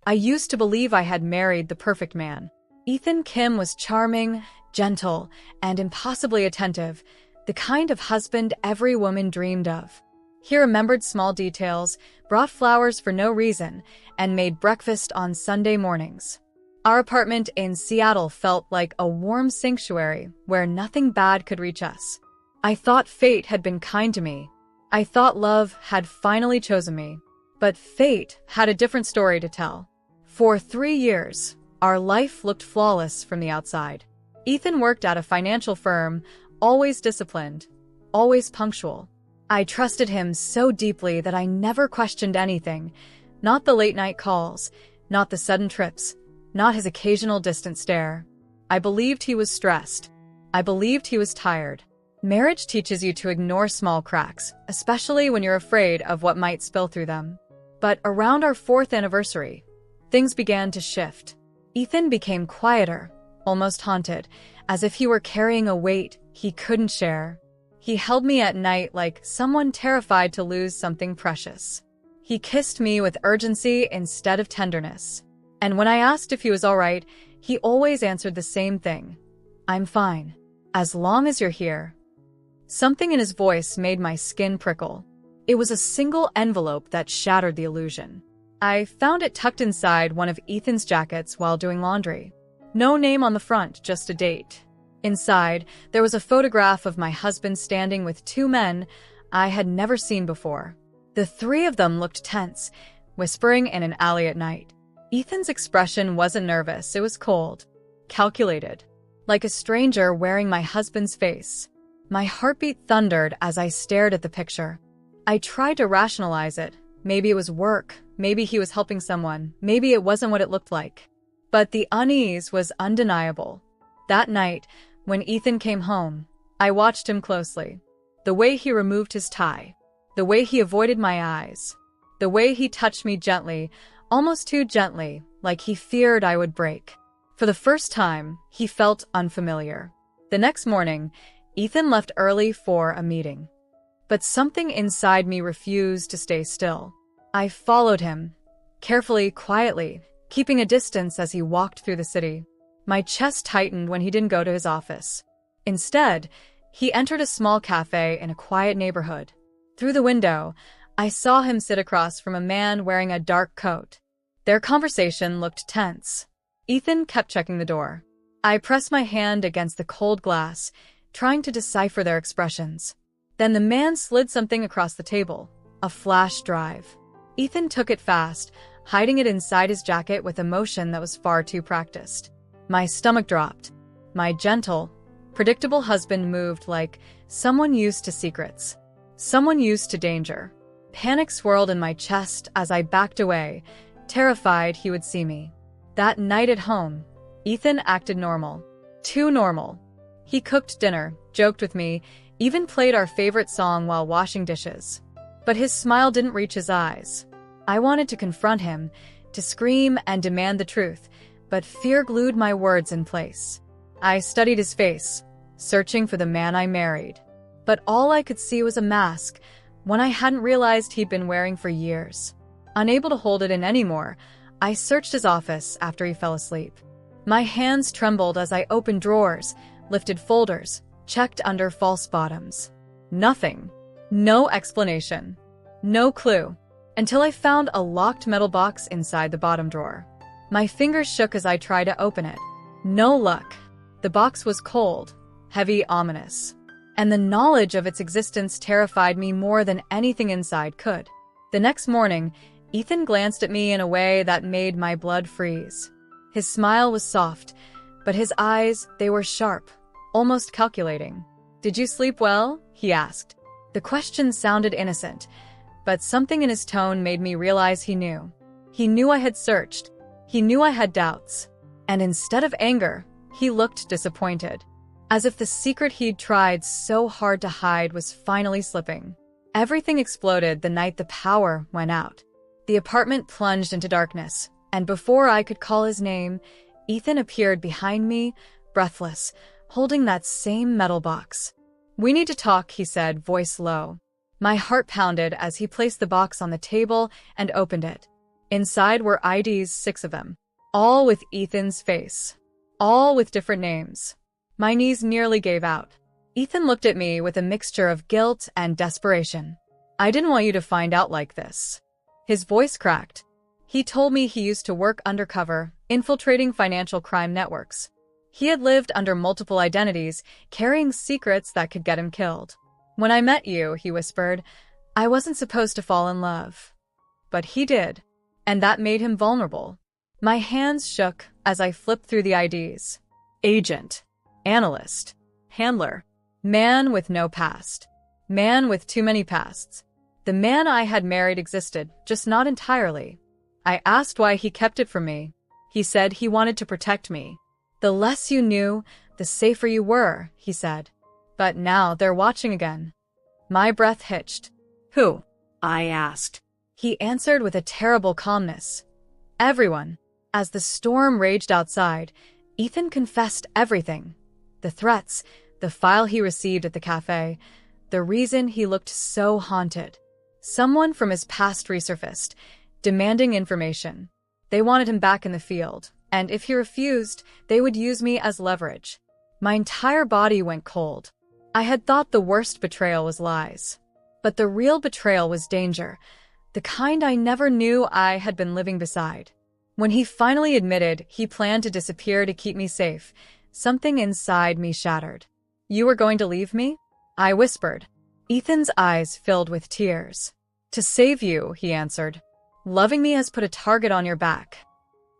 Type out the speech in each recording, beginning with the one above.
I used to believe I had married the perfect man. Ethan Kim was charming, gentle, and impossibly attentive, the kind of husband every woman dreamed of. He remembered small details, brought flowers for no reason, and made breakfast on Sunday mornings. Our apartment in Seattle felt like a warm sanctuary where nothing bad could reach us. I thought fate had been kind to me. I thought love had finally chosen me. But fate had a different story to tell. For 3 years, our life looked flawless from the outside. Ethan worked at a financial firm, always disciplined, always punctual. I trusted him so deeply that I never questioned anything. Not the late-night calls, not the sudden trips, not his occasional distant stare. I believed he was stressed. I believed he was tired. Marriage teaches you to ignore small cracks, especially when you're afraid of what might spill through them. But around our 4th anniversary, things began to shift. Ethan became quieter, almost haunted, as if he were carrying a weight he couldn't share. He held me at night like someone terrified to lose something precious. He kissed me with urgency instead of tenderness. And when I asked if he was all right, he always answered the same thing. "I'm fine. As long as you're here." Something in his voice made my skin prickle. It was a single envelope that shattered the illusion. I found it tucked inside one of Ethan's jackets while doing laundry. No name on the front, just a date. Inside, there was a photograph of my husband standing with 2 men I had never seen before. The 3 of them looked tense, whispering in an alley at night. Ethan's expression wasn't nervous, it was cold, calculated, like a stranger wearing my husband's face. My heartbeat thundered as I stared at the picture. I tried to rationalize it. Maybe it was work, maybe he was helping someone, maybe it wasn't what it looked like. But the unease was undeniable. That night, when Ethan came home, I watched him closely. The way he removed his tie, the way he avoided my eyes, the way he touched me gently, almost too gently, like he feared I would break. For the first time, he felt unfamiliar. The next morning, Ethan left early for a meeting. But something inside me refused to stay still. I followed him, carefully, quietly, keeping a distance as he walked through the city. My chest tightened when he didn't go to his office. Instead, he entered a small cafe in a quiet neighborhood. Through the window, I saw him sit across from a man wearing a dark coat. Their conversation looked tense. Ethan kept checking the door. I pressed my hand against the cold glass, trying to decipher their expressions. Then the man slid something across the table, a flash drive. Ethan took it fast, hiding it inside his jacket with emotion that was far too practiced. My stomach dropped. My gentle, predictable husband moved like someone used to secrets, someone used to danger. Panic swirled in my chest as I backed away, terrified he would see me. That night at home, Ethan acted normal. Too normal. He cooked dinner, joked with me, even played our favorite song while washing dishes. But his smile didn't reach his eyes. I wanted to confront him, to scream and demand the truth, but fear glued my words in place. I studied his face, searching for the man I married. But all I could see was a mask, one I hadn't realized he'd been wearing for years. Unable to hold it in anymore, I searched his office after he fell asleep. My hands trembled as I opened drawers, lifted folders, checked under false bottoms. Nothing. No explanation. No clue. Until I found a locked metal box inside the bottom drawer. My fingers shook as I tried to open it. No luck. The box was cold, heavy, ominous. And the knowledge of its existence terrified me more than anything inside could. The next morning, Ethan glanced at me in a way that made my blood freeze. His smile was soft, but his eyes, they were sharp, almost calculating. "Did you sleep well?" he asked. The question sounded innocent, but something in his tone made me realize he knew. He knew I had searched. He knew I had doubts. And instead of anger, he looked disappointed, as if the secret he'd tried so hard to hide was finally slipping. Everything exploded the night the power went out. The apartment plunged into darkness, and before I could call his name, Ethan appeared behind me, breathless, holding that same metal box. "We need to talk," he said, voice low. My heart pounded as he placed the box on the table and opened it. Inside were IDs, 6 of them, all with Ethan's face, all with different names. My knees nearly gave out. Ethan looked at me with a mixture of guilt and desperation. I didn't want you to find out like this. His voice cracked. He told me he used to work undercover, infiltrating financial crime networks. He had lived under multiple identities, carrying secrets that could get him killed. When I met you, he whispered, I wasn't supposed to fall in love. But he did, and that made him vulnerable. My hands shook as I flipped through the IDs. Agent, analyst, handler, man with no past, man with too many pasts. The man I had married existed, just not entirely. I asked why he kept it from me. He said he wanted to protect me. The less you knew, the safer you were, he said. But now they're watching again. My breath hitched. Who? I asked. He answered with a terrible calmness. Everyone. As the storm raged outside, Ethan confessed everything. The threats, the file he received at the cafe, the reason he looked so haunted. Someone from his past resurfaced, demanding information. They wanted him back in the field, and if he refused, they would use me as leverage. My entire body went cold. I had thought the worst betrayal was lies. But the real betrayal was danger, the kind I never knew I had been living beside. When he finally admitted he planned to disappear to keep me safe, something inside me shattered. You were going to leave me? I whispered. Ethan's eyes filled with tears. To save you, he answered. Loving me has put a target on your back.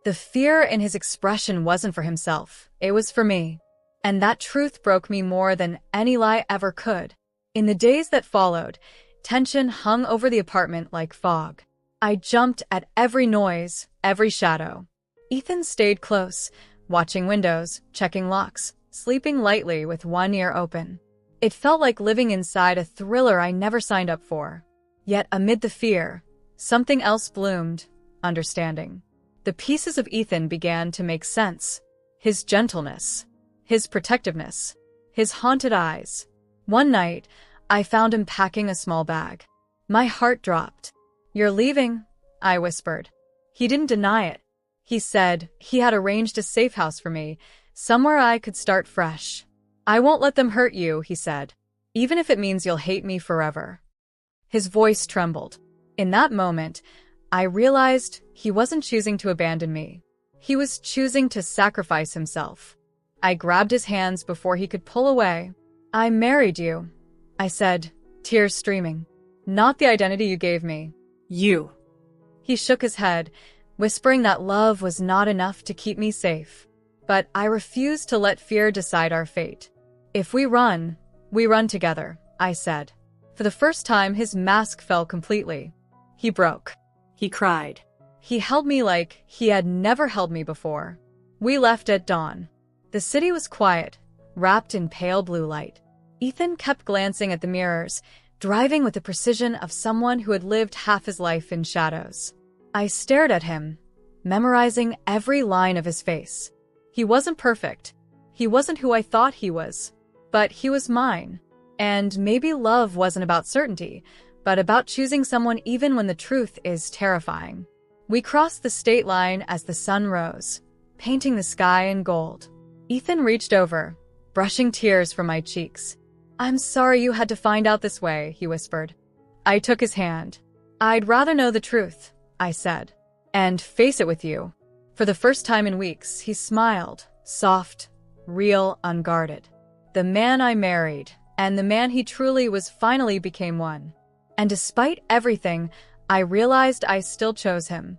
The fear in his expression wasn't for himself, it was for me. And that truth broke me more than any lie ever could. In the days that followed, tension hung over the apartment like fog. I jumped at every noise, every shadow. Ethan stayed close, watching windows, checking locks, sleeping lightly with one ear open. It felt like living inside a thriller I never signed up for. Yet amid the fear, something else bloomed, understanding. The pieces of Ethan began to make sense. His gentleness, his protectiveness, his haunted eyes. One night, I found him packing a small bag. My heart dropped. You're leaving, I whispered. He didn't deny it. He said he had arranged a safe house for me, somewhere I could start fresh. I won't let them hurt you, he said, even if it means you'll hate me forever. His voice trembled. In that moment, I realized he wasn't choosing to abandon me. He was choosing to sacrifice himself. I grabbed his hands before he could pull away. I married you, I said, tears streaming. Not the identity you gave me. You. He shook his head, whispering that love was not enough to keep me safe. But I refused to let fear decide our fate. If we run together, I said. For the first time, his mask fell completely. He broke. He cried. He held me like he had never held me before. We left at dawn. The city was quiet, wrapped in pale blue light. Ethan kept glancing at the mirrors, driving with the precision of someone who had lived half his life in shadows. I stared at him, memorizing every line of his face. He wasn't perfect. He wasn't who I thought he was. But he was mine. And maybe love wasn't about certainty, but about choosing someone even when the truth is terrifying. We crossed the state line as the sun rose, painting the sky in gold. Ethan reached over, brushing tears from my cheeks. I'm sorry you had to find out this way, he whispered. I took his hand. I'd rather know the truth, I said, and face it with you. For the first time in weeks, he smiled, soft, real, unguarded. The man I married, and the man he truly was finally became one. And despite everything, I realized I still chose him.